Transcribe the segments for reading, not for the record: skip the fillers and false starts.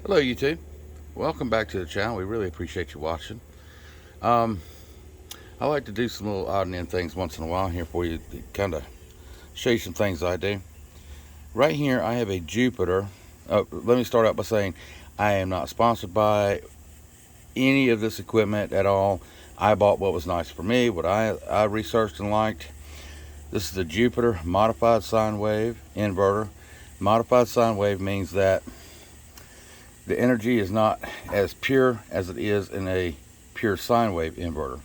Hello YouTube, welcome back to the channel. We really appreciate you watching. I like to do some little odd and end things once in a while here for you to kind of show you some things I do. Right here I have a Jupiter. Let me start out by saying I am not sponsored by any of this equipment at all. I bought what was nice for me, what I researched and liked. This is the Jupiter modified sine wave inverter. Modified sine wave means that the energy is not as pure as it is in a pure sine wave inverter.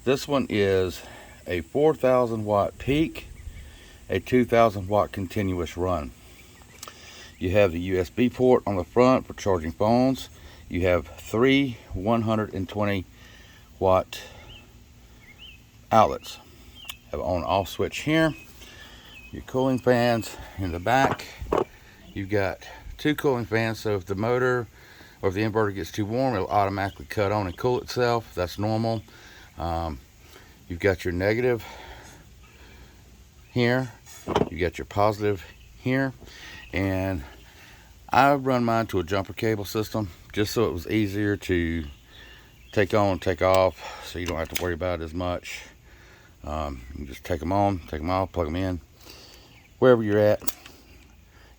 This one is a 4,000 watt peak, a 2,000 watt continuous run. You have the USB port on the front for charging phones. You have three 120 watt outlets. Have an on off switch here. Your cooling fans in the back. You've got two cooling fans, so if the motor or if the inverter gets too warm, it'll automatically cut on and cool itself. That's normal. You've got your negative here, you got your positive here, and I run mine to a jumper cable system just so it was easier to take on and take off, so you don't have to worry about it as much. You just take them on, take them off, plug them in. Wherever you're at,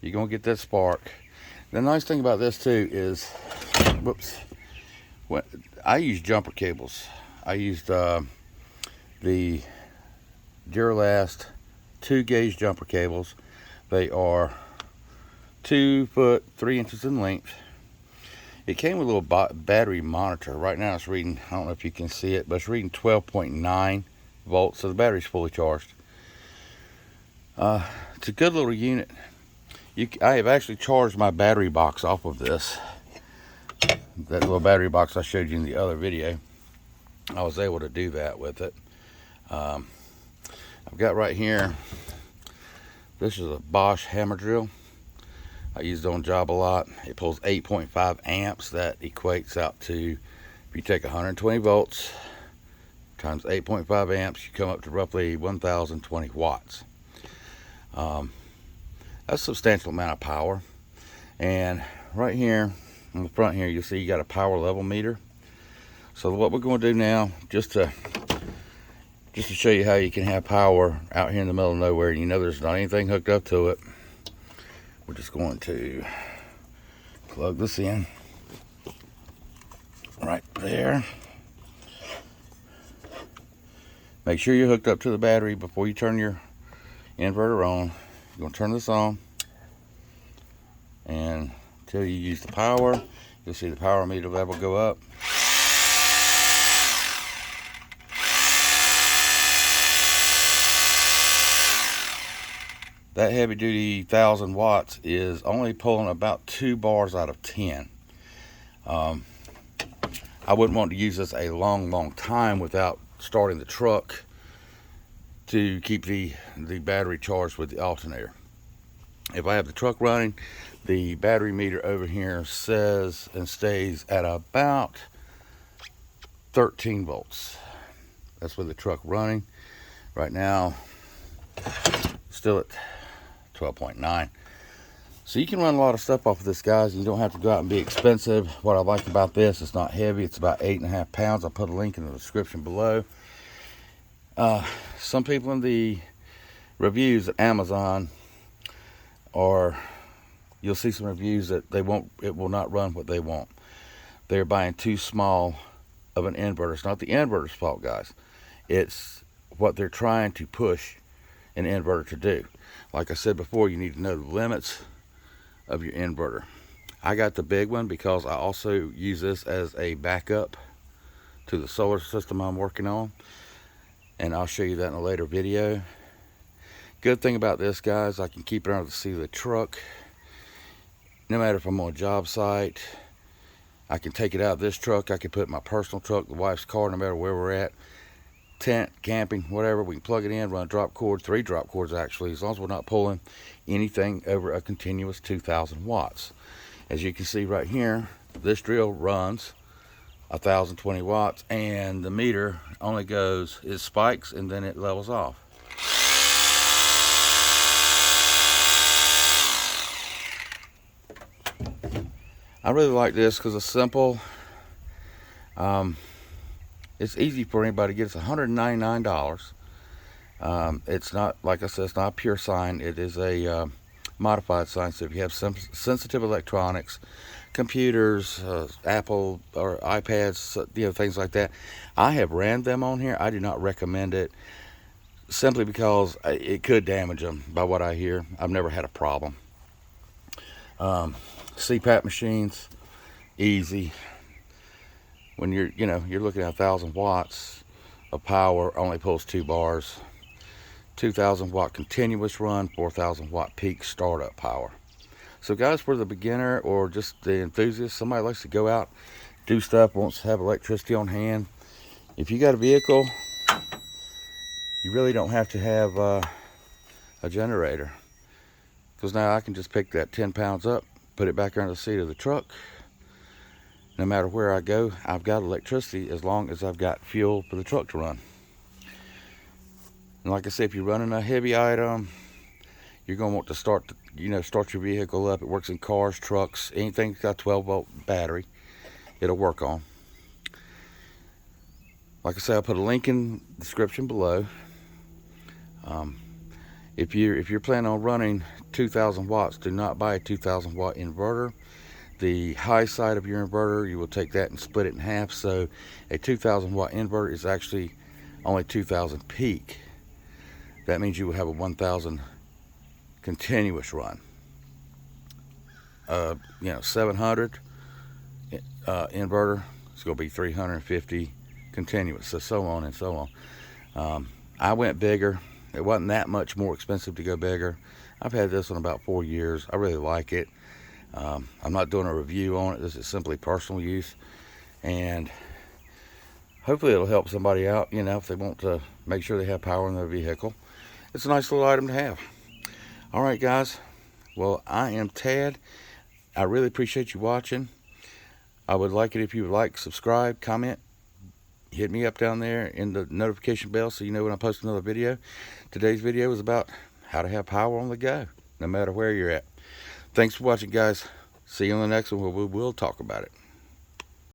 you're gonna get that spark. The nice thing about this too is, I use jumper cables. I used the Duralast 2-gauge jumper cables. They are 2 foot 3 inches in length. It came with a little battery monitor. Right now it's reading, I don't know if you can see it, but it's reading 12.9 volts, so the battery's fully charged. It's a good little unit. I have actually charged my battery box off of this. That little battery box I showed you in the other video. I was able to do that with it. I've got right here, this is a Bosch hammer drill. I use it on job a lot. It pulls 8.5 amps. That equates out to, if you take 120 volts times 8.5 amps, you come up to roughly 1020 watts. That's a substantial amount of power. And right here on the front here, you'll see you got a power level meter. So what we're going to do now, just to show you how you can have power out here in the middle of nowhere, and you know there's not anything hooked up to it, we're just going to plug this in right there. Make sure you're hooked up to the battery before you turn your inverter on. You're going to turn this on, and until you use the power, you'll see the power meter level go up. That heavy duty 1,000 watts is only pulling about 2 bars out of 10. I wouldn't want to use this a long time without starting the truck to keep the battery charged with the alternator. If I have the truck running, the battery meter over here says and stays at about 13 volts. That's with the truck running. Right now, still at 12.9. So you can run a lot of stuff off of this, guys, and you don't have to go out and be expensive. What I like about this, it's not heavy. It's about 8.5 pounds. I'll put a link in the description below. Some people in the reviews at Amazon, or you'll see some reviews that it will not run what they want. They're buying too small of an inverter. It's not the inverter's fault, guys. It's what they're trying to push an inverter to do. Like I said before, you need to know the limits of your inverter. I got the big one because I also use this as a backup to the solar system I'm working on, and I'll show you that in a later video. Good thing about this, guys, I can keep it under the seat of the truck. No matter if I'm on a job site, I can take it out of this truck. I can put it in my personal truck, the wife's car, no matter where we're at. Tent, camping, whatever, we can plug it in, run a drop cord, 3 drop cords actually, as long as we're not pulling anything over a continuous 2,000 watts. As you can see right here, this drill runs 1,020 watts, and the meter only goes, it spikes and then it levels off. I really like this because it's simple. It's easy for anybody to get. It's $199. It's not, like I said, it's not a pure sine. It is a modified sine. So if you have some sensitive electronics, computers, Apple or iPads, things like that, I have ran them on here. I do not recommend it, simply because it could damage them. By what I hear, I've never had a problem. CPAP machines, easy. When you're looking at 1,000 watts of power, only pulls 2 bars. 2,000 watt continuous run, 4,000 watt peak startup power. So guys, for the beginner or just the enthusiast, somebody likes to go out, do stuff, wants to have electricity on hand, if you got a vehicle, you really don't have to have a generator, because now I can just pick that 10 pounds up, put it back under the seat of the truck. No matter where I go, I've got electricity as long as I've got fuel for the truck to run. And like I said, if you're running a heavy item, you're going to want to start your vehicle up. It works in cars, trucks, anything that's got a 12-volt battery, it'll work on. Like I said, I'll put a link in the description below. If you're planning on running 2,000 watts, do not buy a 2,000 watt inverter. The high side of your inverter, you will take that and split it in half. So a 2,000 watt inverter is actually only 2,000 peak. That means you will have a 1,000 continuous run. 700 inverter, it's going to be 350 continuous, so on and so on. I went bigger. It wasn't that much more expensive to go bigger. I've had this one about 4 years. I really like it. I'm not doing a review on it. This is simply personal use, and hopefully it'll help somebody out, if they want to make sure they have power in their vehicle. It's a nice little item to have. All right, guys. Well, I am Tad. I really appreciate you watching. I would like it if you would like, subscribe, comment, hit me up down there in the notification bell so you know when I post another video. Today's video is about how to have power on the go, no matter where you're at. Thanks for watching, guys. See you on the next one where we will talk about it.